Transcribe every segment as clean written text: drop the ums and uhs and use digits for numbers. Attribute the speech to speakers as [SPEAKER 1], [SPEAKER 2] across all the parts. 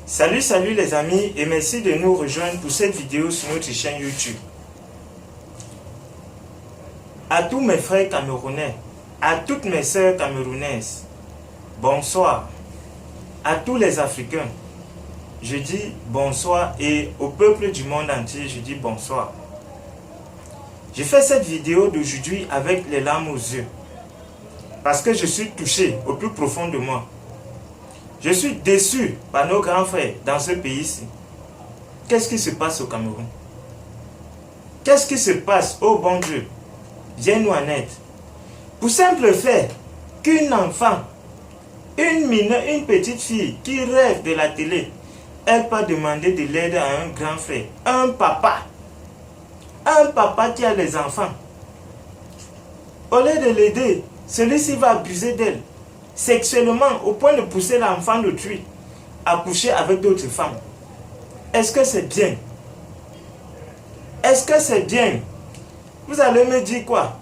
[SPEAKER 1] Salut les amis et merci de nous rejoindre pour cette vidéo sur notre chaîne YouTube. À tous mes frères camerounais, à toutes mes sœurs camerounaises, bonsoir. À tous les Africains, je dis bonsoir et au peuple du monde entier, je dis bonsoir. Je fais cette vidéo d'aujourd'hui avec les larmes aux yeux parce que je suis touché au plus profond de moi. Je suis déçu par nos grands frères dans ce pays-ci. Qu'est-ce qui se passe au Cameroun? Qu'est-ce qui se passe, oh bon Dieu? Viens-nous en aide. Pour simple fait qu'une enfant, une petite fille qui rêve de la télé, elle peut demander de l'aide à un grand frère, un papa qui a les enfants. Au lieu de l'aider, celui-ci va abuser d'elle sexuellement au point de pousser l'enfant d'autrui à coucher avec d'autres femmes. Est-ce que c'est bien? Est-ce que c'est bien? Vous allez me dire quoi?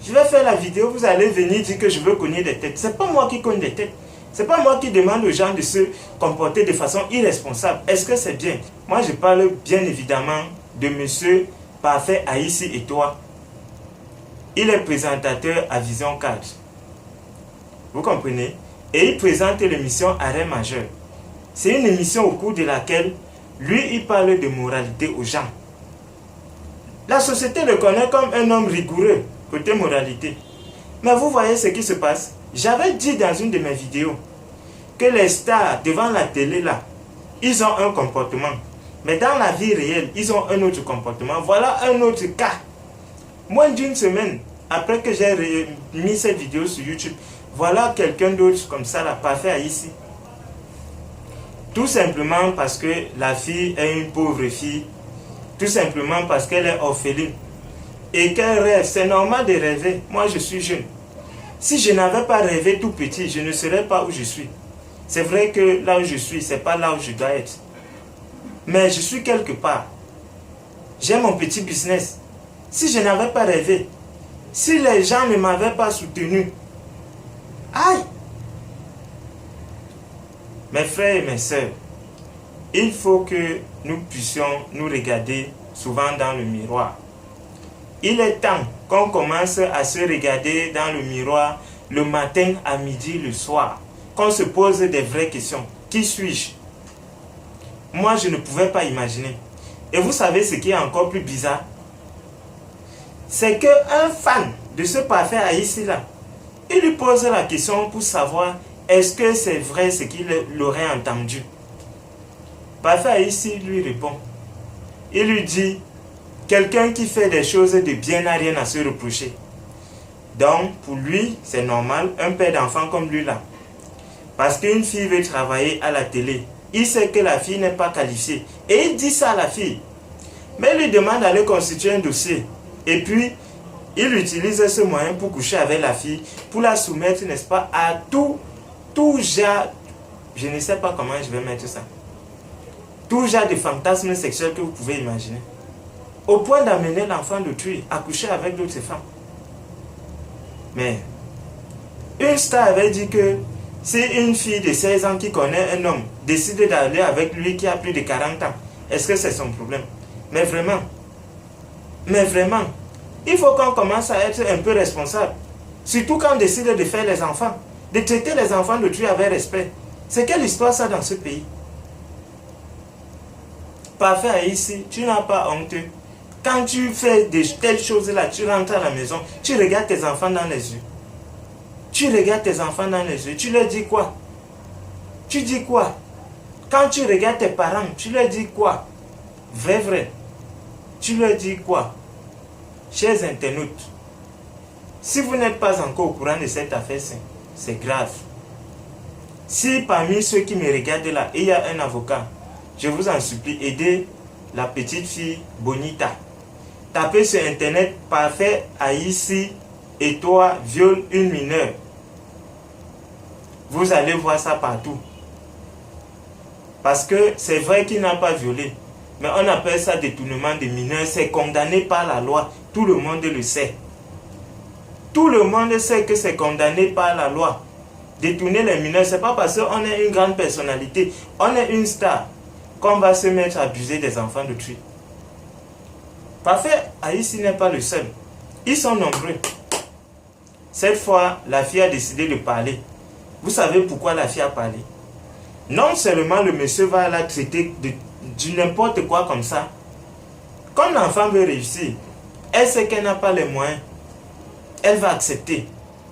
[SPEAKER 1] Je vais faire la vidéo, vous allez venir dire que je veux cogner des têtes. C'est pas moi qui cogne des têtes. C'est pas moi qui demande aux gens de se comporter de façon irresponsable. Est-ce que c'est bien? Moi, je parle bien évidemment de monsieur Parfait Haïssi et toi. Il est présentateur à Vision 4. Vous comprenez? Et il présente l'émission Arrêt Majeur. C'est une émission au cours de laquelle lui, il parle de moralité aux gens. La société le connaît comme un homme rigoureux côté moralité. Mais vous voyez ce qui se passe? J'avais dit dans une de mes vidéos que les stars devant la télé là, ils ont un comportement. Mais dans la vie réelle, ils ont un autre comportement. Voilà un autre cas. Moins d'une semaine après que j'ai mis cette vidéo sur YouTube, voilà quelqu'un d'autre comme ça, là, Parfait Haïssi. Tout simplement parce que la fille est une pauvre fille. Tout simplement parce qu'elle est orpheline. Et qu'elle rêve. C'est normal de rêver. Moi, je suis jeune. Si je n'avais pas rêvé tout petit, je ne serais pas où je suis. C'est vrai que là où je suis, ce n'est pas là où je dois être. Mais je suis quelque part. J'ai mon petit business. Si je n'avais pas rêvé, si les gens ne m'avaient pas soutenu, aïe! Mes frères et mes sœurs, il faut que nous puissions nous regarder souvent dans le miroir. Il est temps qu'on commence à se regarder dans le miroir le matin, à midi, le soir. Qu'on se pose des vraies questions. Qui suis-je? Moi, je ne pouvais pas imaginer. Et vous savez ce qui est encore plus bizarre? C'est qu'un fan de ce Parfait Haïssi là, il lui pose la question pour savoir est-ce que c'est vrai ce qu'il aurait entendu. Parfait Haïssi lui répond. Il lui dit, quelqu'un qui fait des choses de bien n'a rien à se reprocher. Donc, pour lui, c'est normal, un père d'enfant comme lui là. Parce qu'une fille veut travailler à la télé, il sait que la fille n'est pas qualifiée. Et il dit ça à la fille. Mais il lui demande d'aller constituer un dossier. Et puis, il utilise ce moyen pour coucher avec la fille, pour la soumettre, n'est-ce pas, à tout genre, je ne sais pas comment je vais mettre ça, tout genre de fantasmes sexuels que vous pouvez imaginer, au point d'amener l'enfant d'autrui à coucher avec d'autres femmes. Mais, une star avait dit que si une fille de 16 ans qui connaît un homme décide d'aller avec lui qui a plus de 40 ans, est-ce que c'est son problème? Mais vraiment, il faut qu'on commence à être un peu responsable. Surtout quand on décide de faire les enfants, de traiter les enfants d'autrui avec respect. C'est quelle histoire ça dans ce pays? Parfait Haïssi, tu n'as pas honte. Quand tu fais de telles choses-là, tu rentres à la maison, tu regardes tes enfants dans les yeux. Tu regardes tes enfants dans les yeux, tu leur dis quoi? Tu dis quoi? Quand tu regardes tes parents, tu leur dis quoi? Vrai. Tu leur dis quoi? Chers internautes, si vous n'êtes pas encore au courant de cette affaire, c'est grave. Si parmi ceux qui me regardent là, il y a un avocat, je vous en supplie, aidez la petite fille Bonita. Tapez sur internet Parfait Haïssi et toi viole une mineure. Vous allez voir ça partout. Parce que c'est vrai qu'il n'a pas violé. Mais on appelle ça détournement de mineurs. C'est condamné par la loi. Tout le monde le sait. Tout le monde sait que c'est condamné par la loi. Détourner les mineurs, ce n'est pas parce qu'on est une grande personnalité, on est une star, qu'on va se mettre à abuser des enfants d'autrui. Parfait, Haïti n'est pas le seul. Ils sont nombreux. Cette fois, la fille a décidé de parler. Vous savez pourquoi la fille a parlé? Non seulement le monsieur va la traiter de n'importe quoi comme ça. Quand l'enfant veut réussir, elle sait qu'elle n'a pas les moyens. Elle va accepter,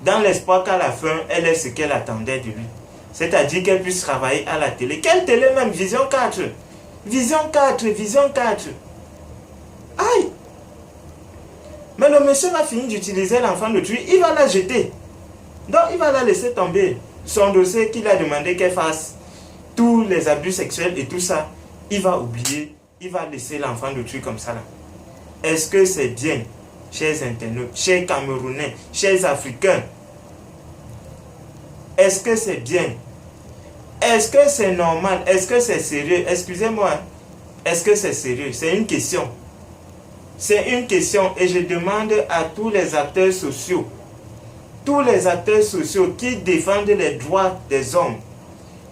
[SPEAKER 1] dans l'espoir qu'à la fin, elle ait ce qu'elle attendait de lui. C'est-à-dire qu'elle puisse travailler à la télé. Quelle télé même? Vision 4. Vision 4, Vision 4. Aïe! Mais le monsieur va finir d'utiliser l'enfant d'autrui, il va la jeter. Donc il va la laisser tomber. Son dossier qu'il a demandé qu'elle fasse, tous les abus sexuels et tout ça, il va oublier, il va laisser l'enfant d'autrui comme ça là. Est-ce que c'est bien, chers internautes, chers Camerounais, chers Africains? Est-ce que c'est bien? Est-ce que c'est normal? Est-ce que c'est sérieux? Excusez-moi. Est-ce que c'est sérieux? C'est une question. C'est une question et je demande à tous les acteurs sociaux, qui défendent les droits des hommes.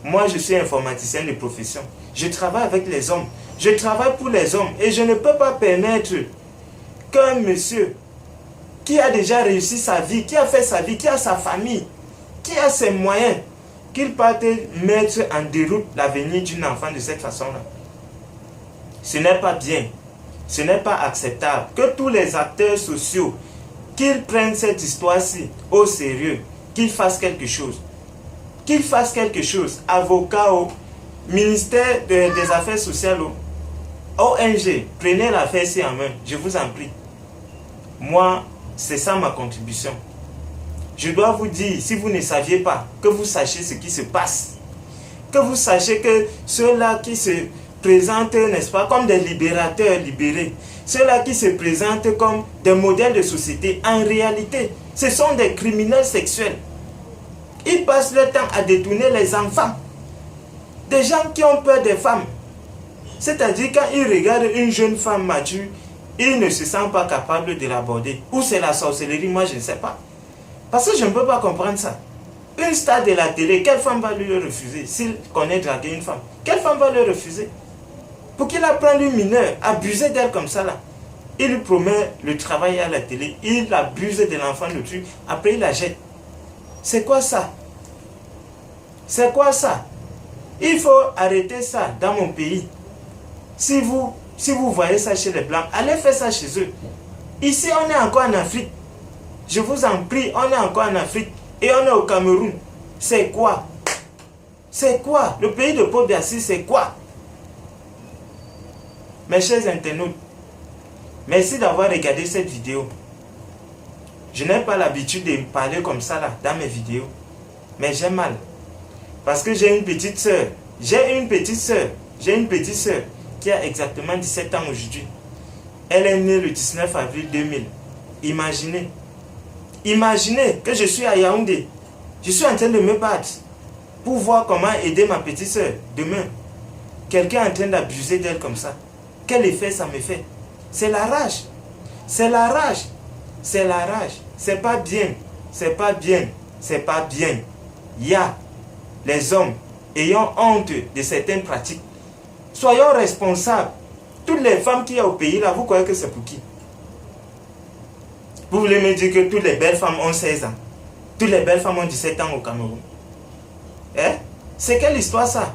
[SPEAKER 1] Moi, je suis informaticien de profession. Je travaille avec les hommes. Je travaille pour les hommes et je ne peux pas permettre qu'un monsieur qui a déjà réussi sa vie, qui a fait sa vie, qui a sa famille, qui a ses moyens, qu'il parte mettre en déroute l'avenir d'une enfant de cette façon-là. Ce n'est pas bien. Ce n'est pas acceptable que tous les acteurs sociaux, qu'ils prennent cette histoire-ci au sérieux, qu'ils fassent quelque chose. Qu'ils fassent quelque chose. Avocats, au ministère des Affaires sociales, ONG, prenez l'affaire-ci en main, je vous en prie. Moi, c'est ça ma contribution. Je dois vous dire, si vous ne saviez pas, que vous sachiez ce qui se passe. Que vous sachiez que ceux-là qui se présentent, n'est-ce pas, comme des libérateurs libérés, ceux-là qui se présentent comme des modèles de société, en réalité, ce sont des criminels sexuels. Ils passent leur temps à détourner les enfants. Des gens qui ont peur des femmes. C'est-à-dire quand ils regardent une jeune femme mature, ils ne se sentent pas capables de l'aborder. Ou c'est la sorcellerie, moi je ne sais pas. Parce que je ne peux pas comprendre ça. Une star de la télé, quelle femme va lui refuser s'il connaît draguer une femme? Quelle femme va lui refuser? Pour qu'il apprenne une mineure, abuser d'elle comme ça là. Il lui promet le travail à la télé, il abuse de l'enfant d'autrui, après il la jette. C'est quoi ça? C'est quoi ça? Il faut arrêter ça dans mon pays. Si vous voyez ça chez les Blancs, allez faire ça chez eux. Ici, on est encore en Afrique. Je vous en prie, on est encore en Afrique. Et on est au Cameroun. C'est quoi? C'est quoi? Le pays de Paul Biassi, c'est quoi? Mes chers internautes, merci d'avoir regardé cette vidéo. Je n'ai pas l'habitude de parler comme ça là, dans mes vidéos. Mais j'ai mal. Parce que j'ai une petite soeur. J'ai une petite soeur qui a exactement 17 ans aujourd'hui. Elle est née le 19 avril 2000. Imaginez. Imaginez que je suis à Yaoundé. Je suis en train de me battre pour voir comment aider ma petite soeur demain. Quelqu'un est en train d'abuser d'elle comme ça. Quel effet ça me fait? C'est la rage. C'est la rage. C'est la rage. C'est pas bien. C'est pas bien. C'est pas bien. Il y a les hommes ayant honte de certaines pratiques. Soyons responsables. Toutes les femmes qu'il y a au pays là, vous croyez que c'est pour qui? Vous voulez me dire que toutes les belles femmes ont 16 ans? Toutes les belles femmes ont 17 ans au Cameroun? Hein? C'est quelle histoire ça?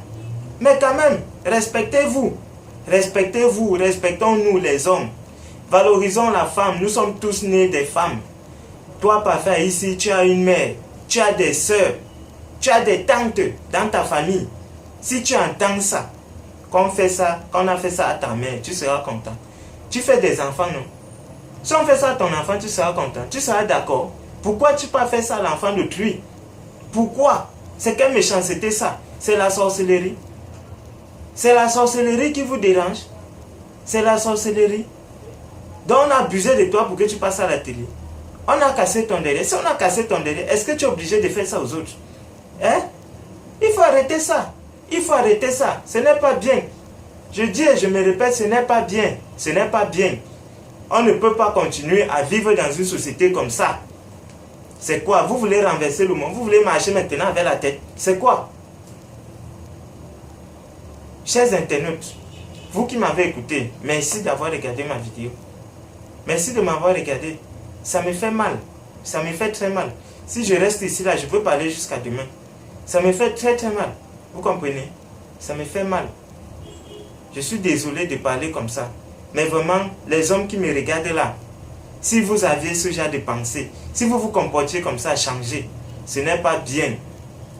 [SPEAKER 1] Mais quand même, respectez-vous. Respectez-vous, respectons-nous les hommes. Valorisons la femme, nous sommes tous nés des femmes. Toi, parfait, ici, tu as une mère, tu as des soeurs, tu as des tantes dans ta famille. Si tu entends ça, qu'on a fait ça à ta mère, tu seras content. Tu fais des enfants, non? Si on fait ça à ton enfant, tu seras content, tu seras d'accord. Pourquoi tu n'as pas fait ça à l'enfant d'autrui? Pourquoi? C'est quelle méchanceté ça? C'est la sorcellerie. C'est la sorcellerie qui vous dérange. C'est la sorcellerie. Donc on a abusé de toi pour que tu passes à la télé. On a cassé ton derrière. Si on a cassé ton derrière, est-ce que tu es obligé de faire ça aux autres? Hein? Il faut arrêter ça. Il faut arrêter ça. Ce n'est pas bien. Je dis et je me répète, ce n'est pas bien. Ce n'est pas bien. On ne peut pas continuer à vivre dans une société comme ça. C'est quoi? Vous voulez renverser le monde? Vous voulez marcher maintenant avec la tête? C'est quoi? Chers internautes, vous qui m'avez écouté, merci d'avoir regardé ma vidéo. Merci de m'avoir regardé. Ça me fait mal. Ça me fait très mal. Si je reste ici, là, je peux parler jusqu'à demain. Ça me fait très très mal. Vous comprenez? Ça me fait mal. Je suis désolé de parler comme ça. Mais vraiment, les hommes qui me regardent là, si vous aviez ce genre de pensée, si vous vous comportiez comme ça, changez. Ce n'est pas bien.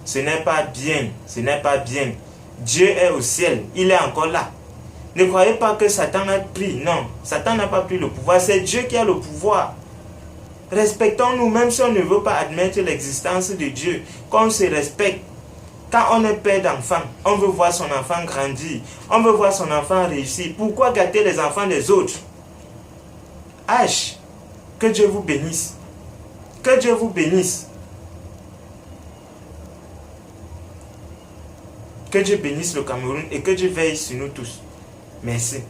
[SPEAKER 1] Ce n'est pas bien. Ce n'est pas bien. Dieu est au ciel. Il est encore là. Ne croyez pas que Satan a pris. Non, Satan n'a pas pris le pouvoir. C'est Dieu qui a le pouvoir. Respectons-nous, même si on ne veut pas admettre l'existence de Dieu. Qu'on se respecte. Quand on est père d'enfant, on veut voir son enfant grandir. On veut voir son enfant réussir. Pourquoi gâter les enfants des autres? H. Que Dieu vous bénisse. Que Dieu vous bénisse. Que Dieu bénisse le Cameroun et que Dieu veille sur nous tous. Merci.